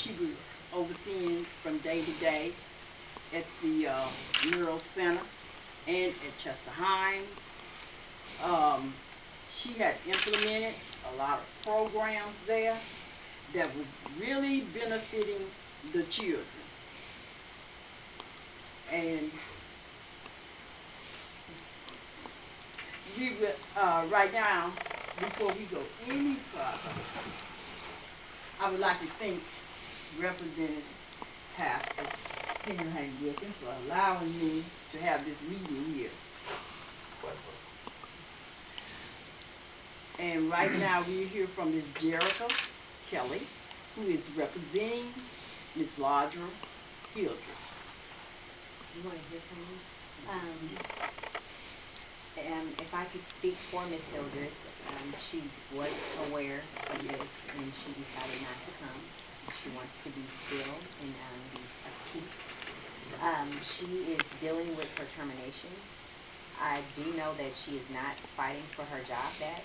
She was overseeing from day to day at the Neuro Center and at Chester Hines. She had implemented a lot of programs there that was really benefiting the children. And we will, right now, before we go any further, I would like to thank Representative Pastor Henry Wilkins for allowing me to have this meeting here. And right now we hear from Ms. Jerricka Kelly, who is representing Ms. Laura Hildreth. You want to hear from me? If I could speak for Ms. Hildreth, she was aware of this and she decided not to come. She wants to be still and be at peace. She is dealing with her termination. I do know that she is not fighting for her job back.